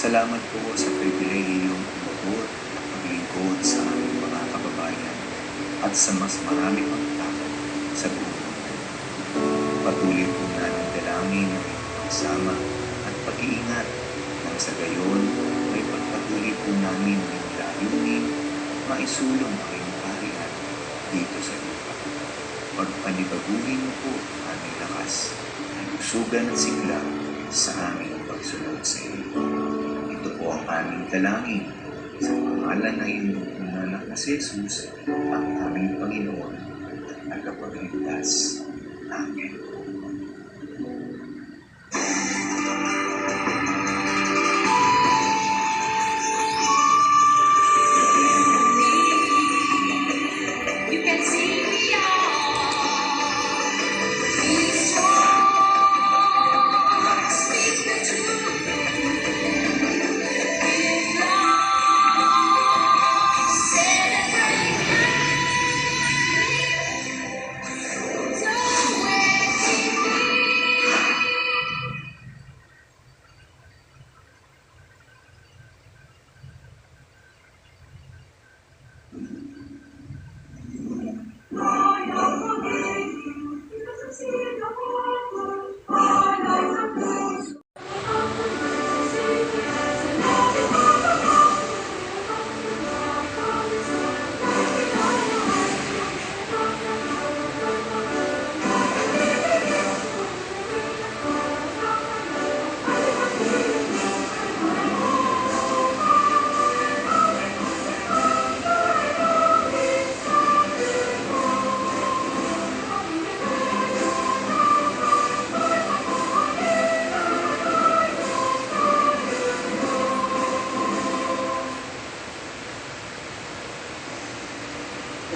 Salamat po sa pribilehiyong umabot at maglingkod sa aming mga kababayan at sa mas marami pang tao sa buong mundo. Patuloy po namin dalangin ang iyong pagsama at pag-iingat nang sa gayon may pagpatuloy po namin ang iyong layunin maisulong ang iyong kaharian dito sa lupa. Pagpanibaguhin mo po ang aming lakas at lusugan at sigla sa aming pagsunod sa iyo. Ito po ang aming dalangin sa pangalan ng iyong anak na si Jesus, ang aming Panginoon at tagapagligtas. Amen.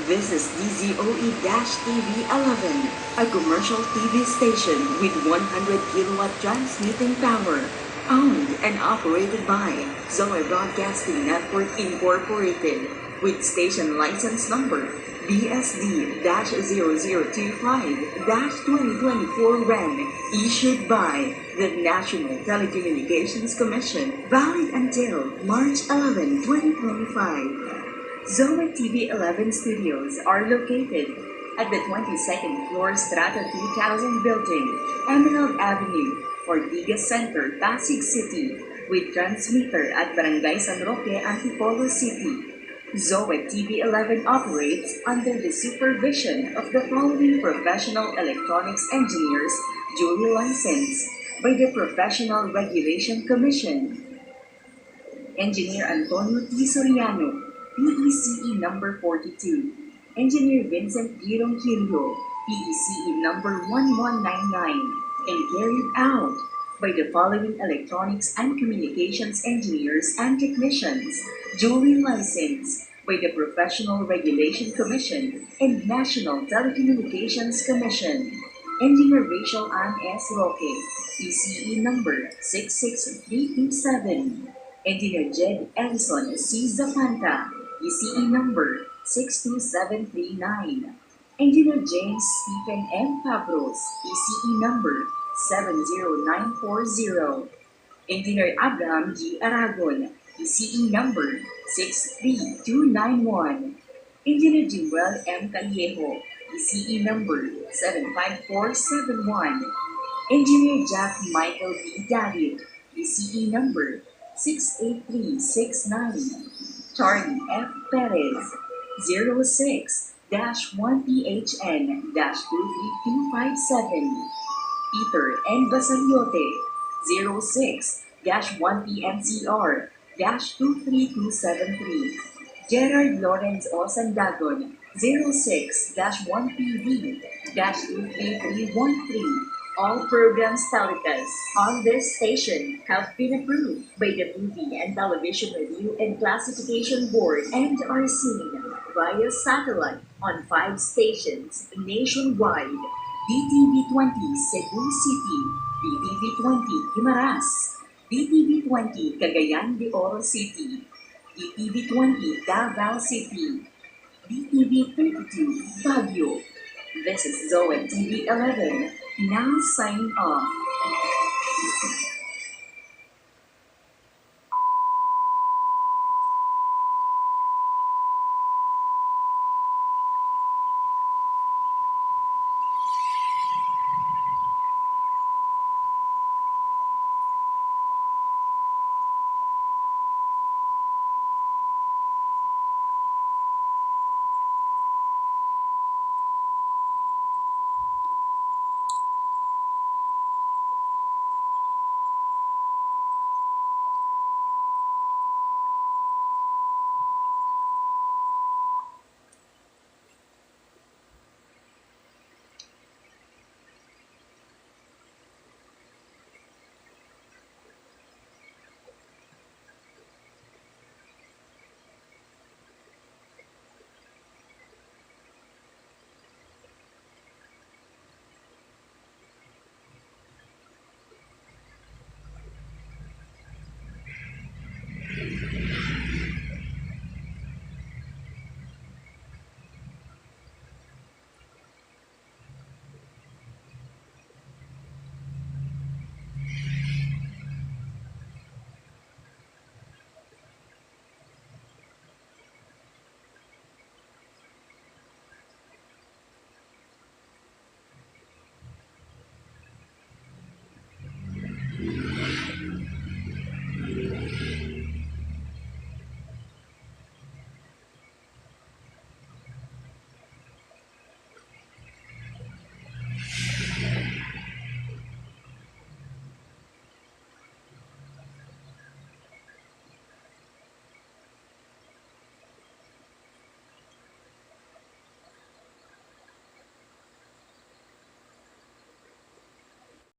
This is DZOE-TV 11, a commercial TV station with 100 kilowatt transmitting power, owned and operated by Zoe Broadcasting Network Incorporated, with station license number BSD-0025-2024 REN, issued by the National Telecommunications Commission, valid until March 11, 2025. Zoe TV 11 studios are located at the 22nd floor Strata 2000 building, Emerald Avenue, Ortigas Center, Pasig City, with transmitter at Barangay San Roque, Antipolo City. Zoe TV 11 operates under the supervision of the following professional electronics engineers duly licensed by the Professional Regulation Commission. Engineer Antonio T. Soriano, PECE number 42. Engineer Vincent Girong Quirjo, PECE number 1199, and carried out by the following electronics and communications engineers and technicians, duly licensed by the Professional Regulation Commission and National Telecommunications Commission. Engineer Rachel Ann S. Roque, PCE number 66327. Engineer Jed Edison C. Zapanta, PCE number 62739. Engineer James Stephen M. Pabros, PCE number 70940. Engineer Abraham G. Aragon, PCE number 63291. Engineer Jimwell M. Callejo, PCE number 75471. Engineer Jack Michael B. David, PCE number 68369. Charlie F. Perez, 06-1PHN-23257. Peter N. Basaliote, 06-1PMCR-23273. Gerard Lawrence O. Sandagon, 06-1PV-23313. All programs telecast on this station have been approved by the Movie and Television Review and Classification Board and are seen via satellite on 5 stations nationwide: DTV20 Cebu City, DTV20 Guimaras, DTV20 Cagayan de Oro City, DTV20 Davao City, DTV32 Baguio. This is Zoe TV 11. Now signing off.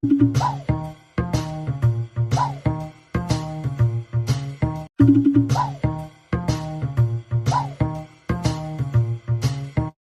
Thank